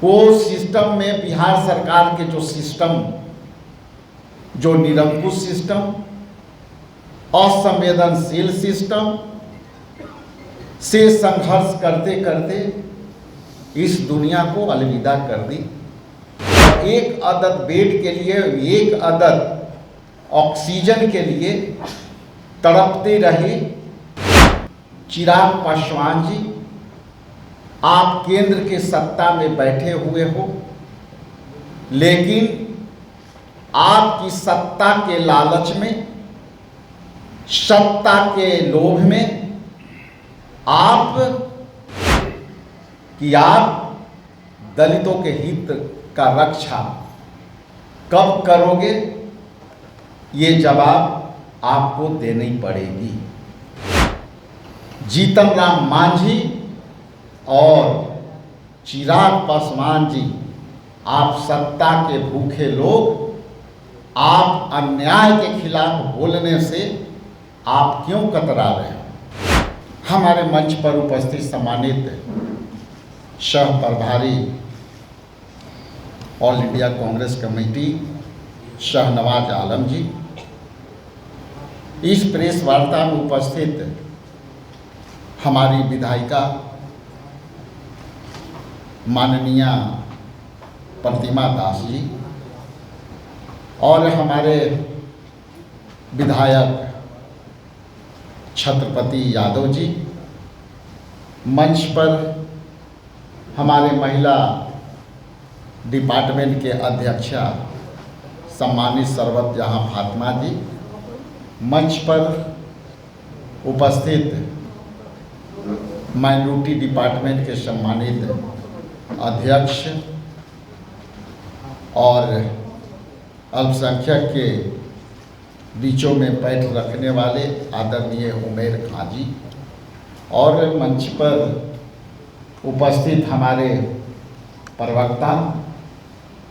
वो सिस्टम में बिहार सरकार के जो सिस्टम, जो निरंकुश सिस्टम, असंवेदनशील सिस्टम से संघर्ष करते करते इस दुनिया को अलविदा कर दी। एक अदद बेड के लिए, एक अदद ऑक्सीजन के लिए तड़पते रहे चिराग पासवान जी। आप केंद्र के सत्ता में बैठे हुए हो, लेकिन आपकी सत्ता के लालच में, सत्ता के लोभ में आप दलितों के हित का रक्षा कब करोगे, ये जवाब आपको देनी पड़ेगी। जीतन राम मांझी और चिराग पासवान जी, आप सत्ता के भूखे लोग, आप अन्याय के खिलाफ बोलने से आप क्यों कतरा रहे हैं? हमारे मंच पर उपस्थित सम्मानित सह प्रभारी all India Congress committee Shahnawaz Alam ji, इस प्रेस वार्ता में उपस्थित हमारी विधायिका माननीय प्रतिमा दास जी और हमारे विधायक छत्रपति यादव जी, मंच पर हमारे महिला डिपार्टमेंट के अध्यक्षा सम्मानित सरवत जहां फातिमा जी, मंच पर उपस्थित माइनॉरिटी डिपार्टमेंट के सम्मानित अध्यक्ष और अल्पसंख्यक के बीचों में पैठ रखने वाले आदरणीय उमेर खां जी और मंच पर उपस्थित हमारे प्रवक्ता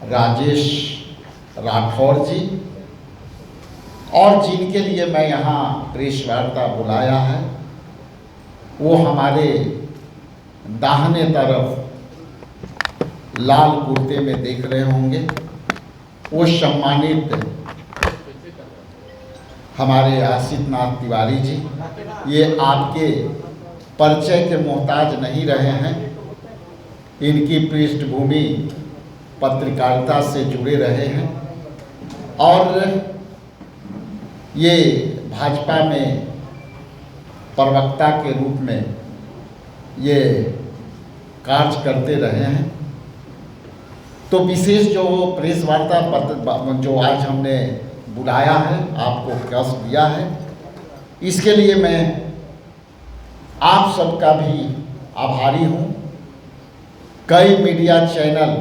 राजेश राठौर जी और जिनके लिए मैं यहाँ प्रेस वार्ता बुलाया है, वो हमारे दाहिने तरफ लाल कुर्ते में देख रहे होंगे, वो सम्मानित हमारे आशीष नाथ तिवारी जी। ये आपके परिचय के मोहताज नहीं रहे हैं, इनकी पृष्ठभूमि पत्रकारिता से जुड़े रहे हैं और ये भाजपा में प्रवक्ता के रूप में ये कार्य करते रहे हैं। तो विशेष जो प्रेस वार्ता जो आज हमने बुलाया है, आपको कष्ट दिया है, इसके लिए मैं आप सबका भी आभारी हूँ। कई मीडिया चैनल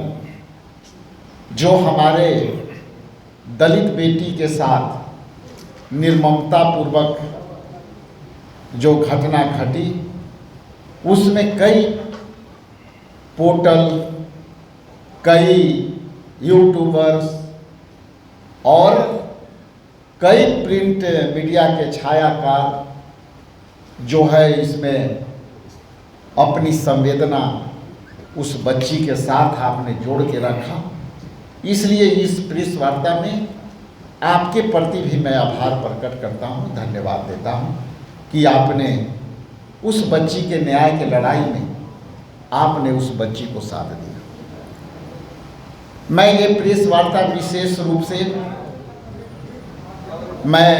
जो हमारे दलित बेटी के साथ निर्ममता पूर्वक जो घटना घटी, उसमें कई पोर्टल, कई यूट्यूबर्स और कई प्रिंट मीडिया के छायाकार जो है इसमें अपनी संवेदना उस बच्ची के साथ आपने जोड़ के रखा। इसलिए इस प्रेस वार्ता में आपके प्रति भी मैं आभार प्रकट करता हूं, धन्यवाद देता हूं कि आपने उस बच्ची के न्याय के लड़ाई में आपने उस बच्ची को साथ दिया। मैं ये प्रेस वार्ता विशेष रूप से मैं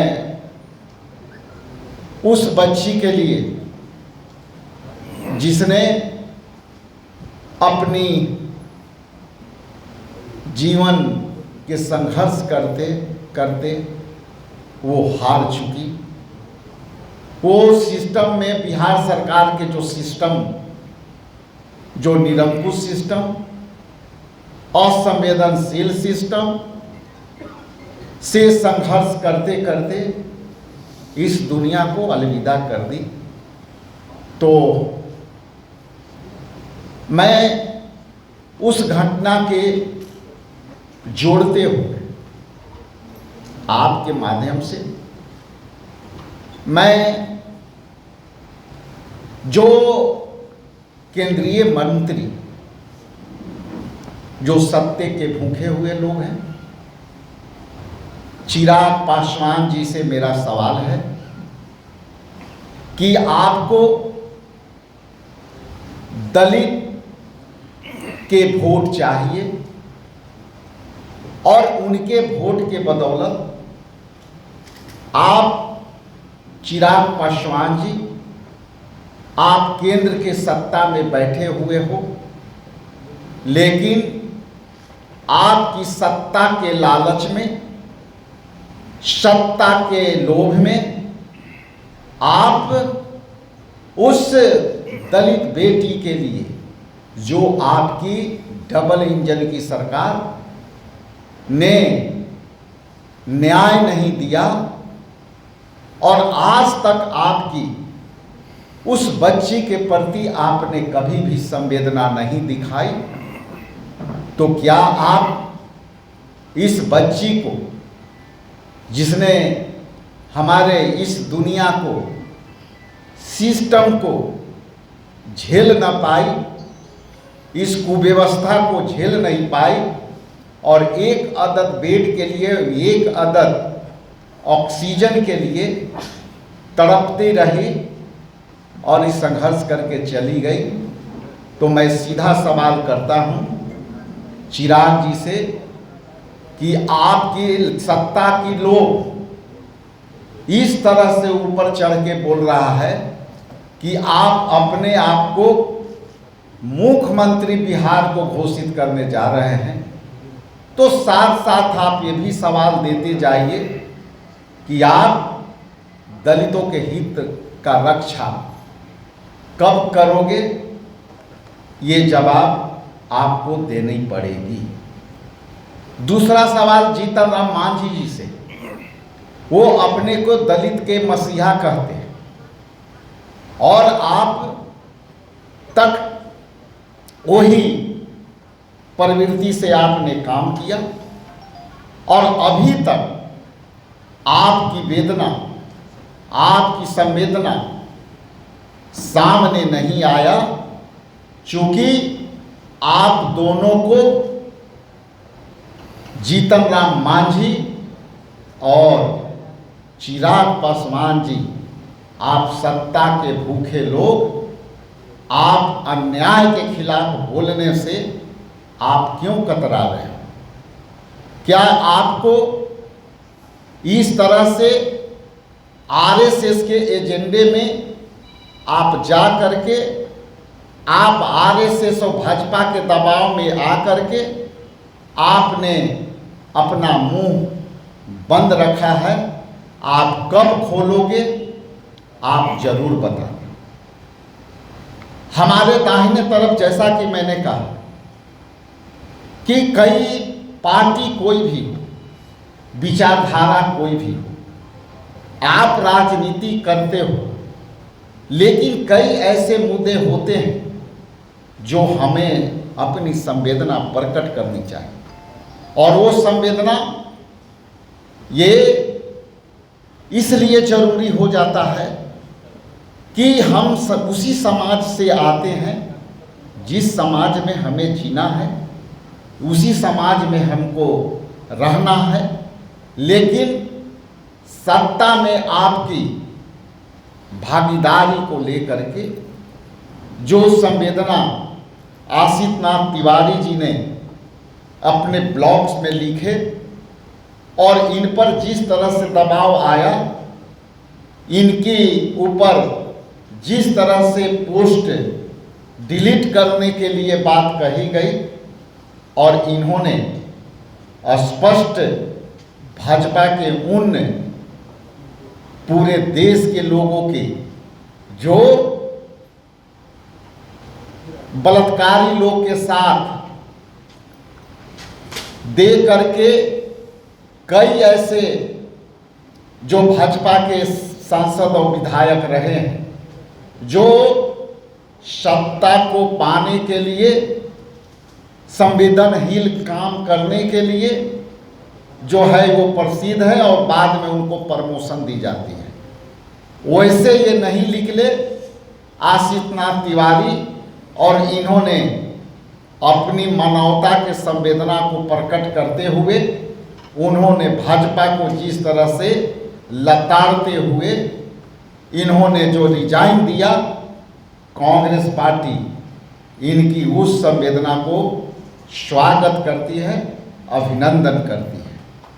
उस बच्ची के लिए जिसने अपनी जीवन के संघर्ष करते करते वो हार चुकी। वो सिस्टम में बिहार सरकार के जो सिस्टम, जो निरंकुश सिस्टम, असंवेदनशील सिस्टम से संघर्ष करते करते इस दुनिया को अलविदा कर दी। तो मैं उस घटना के जोड़ते हुए आपके माध्यम से मैं जो केंद्रीय मंत्री जो सत्य के भूखे हुए लोग हैं। चिराग पासवान जी से मेरा सवाल है कि आपको दलित के वोट चाहिए और उनके वोट के बदौलत आप चिराग पासवान जी आप केंद्र के सत्ता में बैठे हुए हो, लेकिन आपकी सत्ता के लालच में, सत्ता के लोभ में आप उस दलित बेटी के लिए जो आपकी डबल इंजन की सरकार ने न्याय नहीं दिया और आज तक आपकी उस बच्ची के प्रति आपने कभी भी संवेदना नहीं दिखाई, तो क्या आप इस बच्ची को, जिसने हमारे इस दुनिया को, सिस्टम को झेल न पाई, इस कुव्यवस्था को झेल नहीं पाई और एक अदद बेड के लिए, एक अदद ऑक्सीजन के लिए तड़पती रही और इस संघर्ष करके चली गई, तो मैं सीधा सवाल करता हूं चिराग जी से कि आपकी सत्ता की लोग इस तरह से ऊपर चढ़ के बोल रहा है कि आप अपने आप को मुख्यमंत्री बिहार को घोषित करने जा रहे हैं, तो साथ साथ आप ये भी सवाल देते जाइए कि आप दलितों के हित का रक्षा कब करोगे। ये जवाब आपको देनी पड़ेगी। दूसरा सवाल जीतन राम मांझी जी से, वो अपने को दलित के मसीहा कहते हैं और आप तक वही प्रवृत्ति से आपने काम किया और अभी तक आपकी वेदना, आपकी संवेदना सामने नहीं आया, चूंकि आप दोनों को जीतन राम मांझी और चिराग पासवान जी, आप सत्ता के भूखे लोग, आप अन्याय के खिलाफ बोलने से आप क्यों कतरा रहे हो? क्या आपको इस तरह से आरएसएस के एजेंडे में आप जा करके, आप आरएसएस और भाजपा के दबाव में आकर के आपने अपना मुंह बंद रखा है? आप कब खोलोगे? आप जरूर बताएं। हमारे दाहिने तरफ, जैसा कि मैंने कहा कि कई पार्टी कोई भी, विचारधारा कोई भी हो, आप राजनीति करते हो, लेकिन कई ऐसे मुद्दे होते हैं जो हमें अपनी संवेदना प्रकट करनी चाहिए और वो संवेदना ये इसलिए जरूरी हो जाता है कि हम उसी समाज से आते हैं जिस समाज में हमें जीना है, उसी समाज में हमको रहना है, लेकिन सत्ता में आपकी भागीदारी को लेकर के जो संवेदना आशीष नाथ तिवारी जी ने अपने ब्लॉग्स में लिखे और इन पर जिस तरह से दबाव आया, इनके ऊपर जिस तरह से पोस्ट डिलीट करने के लिए बात कही गई और इन्होंने स्पष्ट भाजपा के उन पूरे देश के लोगों के जो बलात्कारी लोग के साथ दे करके कई ऐसे जो भाजपा के सांसद और विधायक रहे हैं, जो सत्ता को पाने के लिए, संवेदनहीन काम करने के लिए जो है वो प्रसिद्ध है और बाद में उनको प्रमोशन दी जाती है, वैसे ये नहीं लिख ले आशीष नाथ तिवारी और इन्होंने अपनी मानवता के संवेदना को प्रकट करते हुए उन्होंने भाजपा को जिस तरह से लताड़ते हुए इन्होंने जो रिजाइन दिया, कांग्रेस पार्टी इनकी उस संवेदना को स्वागत करती है, अभिनंदन करती है।